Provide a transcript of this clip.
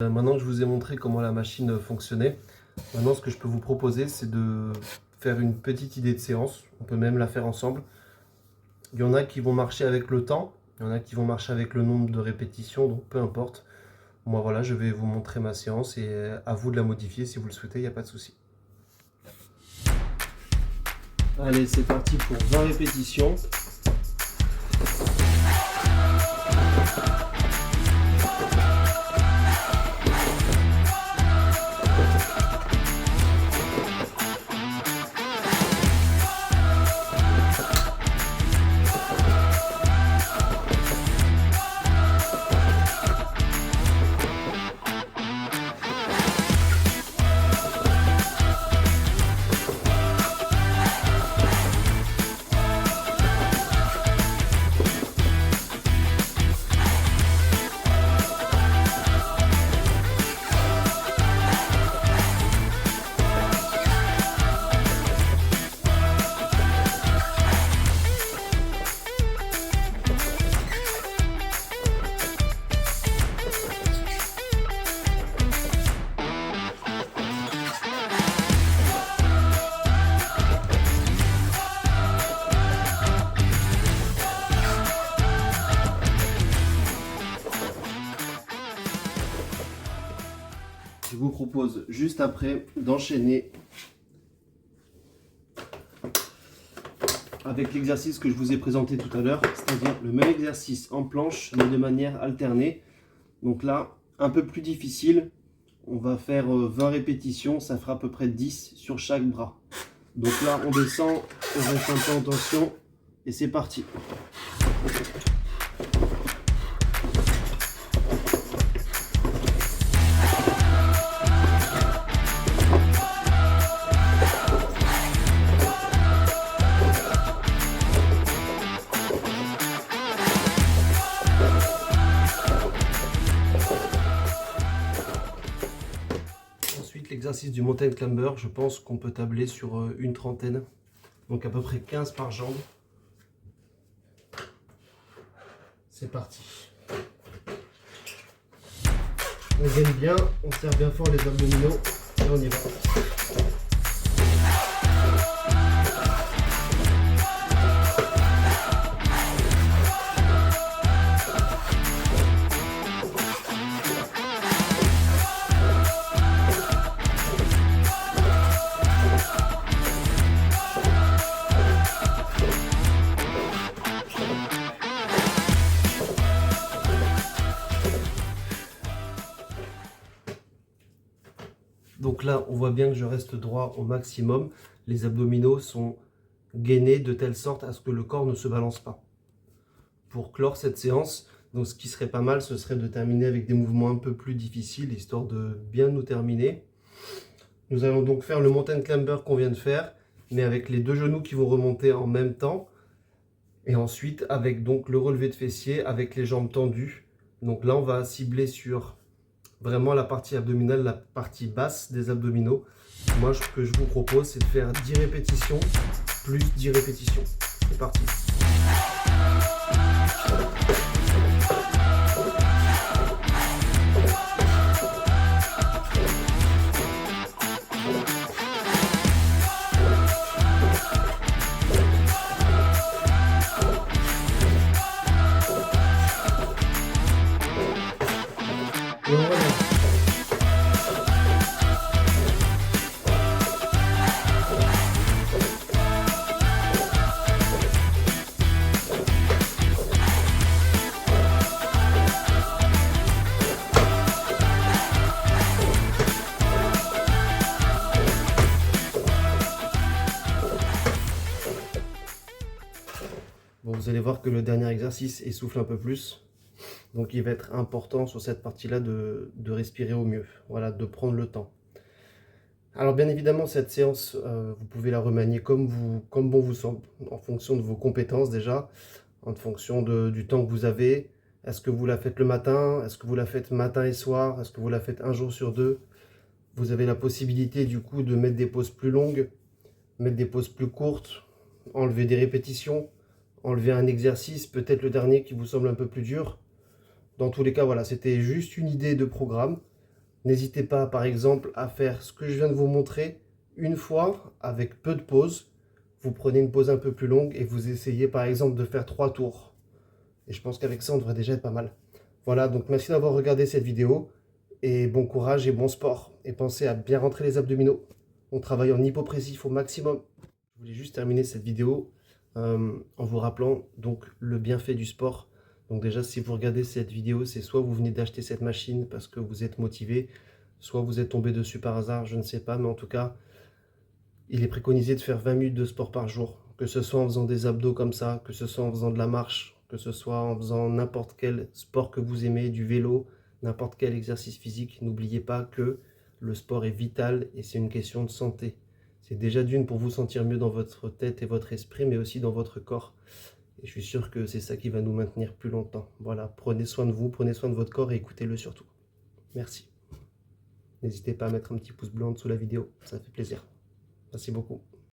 Maintenant que je vous ai montré comment la machine fonctionnait, maintenant ce que je peux vous proposer, c'est de faire une petite idée de séance. On peut même la faire ensemble. Il y en a qui vont marcher avec le temps, il y en a qui vont marcher avec le nombre de répétitions, donc peu importe. Moi voilà, je vais vous montrer ma séance et à vous de la modifier si vous le souhaitez, il n'y a pas de souci. Allez, c'est parti pour 20 répétitions. Je vous propose juste après d'enchaîner avec l'exercice que je vous ai présenté tout à l'heure, c'est-à-dire le même exercice en planche mais de manière alternée. Donc là, un peu plus difficile, on va faire 20 répétitions, ça fera à peu près 10 sur chaque bras. Donc là, on descend, on reste un peu en tension et c'est parti. Ensuite, l'exercice du mountain climber, je pense qu'on peut tabler sur une trentaine, donc à peu près 15 par jambe. C'est parti. On gaine bien, on serre bien fort les abdominaux et on y va. Donc là, on voit bien que je reste droit au maximum. Les abdominaux sont gainés de telle sorte à ce que le corps ne se balance pas. Pour clore cette séance, donc ce qui serait pas mal, ce serait de terminer avec des mouvements un peu plus difficiles, histoire de bien nous terminer. Nous allons donc faire le mountain climber qu'on vient de faire, mais avec les deux genoux qui vont remonter en même temps. Et ensuite, avec donc le relevé de fessier, avec les jambes tendues. Donc là, on va cibler sur vraiment la partie abdominale, la partie basse des abdominaux. Moi, ce que je vous propose, c'est de faire 10 répétitions plus 10 répétitions. C'est parti. Et on revient. Bon, vous allez voir que le dernier exercice essouffle un peu plus. Donc il va être important sur cette partie-là de respirer au mieux. Voilà, de prendre le temps. Alors bien évidemment, cette séance, vous pouvez la remanier comme bon vous semble, en fonction de vos compétences déjà, en fonction du temps que vous avez. Est-ce que vous la faites le matin? Est-ce que vous la faites matin et soir? Est-ce que vous la faites un jour sur deux? Vous avez la possibilité du coup de mettre des pauses plus longues, mettre des pauses plus courtes, enlever des répétitions, enlever un exercice, peut-être le dernier qui vous semble un peu plus dur. Dans tous les cas, voilà, c'était juste une idée de programme. N'hésitez pas, par exemple, à faire ce que je viens de vous montrer une fois avec peu de pauses. Vous prenez une pause un peu plus longue et vous essayez, par exemple, de faire 3 tours. Et je pense qu'avec ça, on devrait déjà être pas mal. Voilà, donc merci d'avoir regardé cette vidéo. Et bon courage et bon sport. Et pensez à bien rentrer les abdominaux. On travaille en hypopressif au maximum. Je voulais juste terminer cette vidéo en vous rappelant donc le bienfait du sport. Donc déjà, si vous regardez cette vidéo, c'est soit vous venez d'acheter cette machine parce que vous êtes motivé, soit vous êtes tombé dessus par hasard, je ne sais pas. Mais en tout cas, il est préconisé de faire 20 minutes de sport par jour. Que ce soit en faisant des abdos comme ça, que ce soit en faisant de la marche, que ce soit en faisant n'importe quel sport que vous aimez, du vélo, n'importe quel exercice physique. N'oubliez pas que le sport est vital et c'est une question de santé. C'est déjà d'une pour vous sentir mieux dans votre tête et votre esprit, mais aussi dans votre corps. Et je suis sûr que c'est ça qui va nous maintenir plus longtemps. Voilà, prenez soin de vous, prenez soin de votre corps et écoutez-le surtout. Merci. N'hésitez pas à mettre un petit pouce bleu en dessous de la vidéo, ça fait plaisir. Merci beaucoup.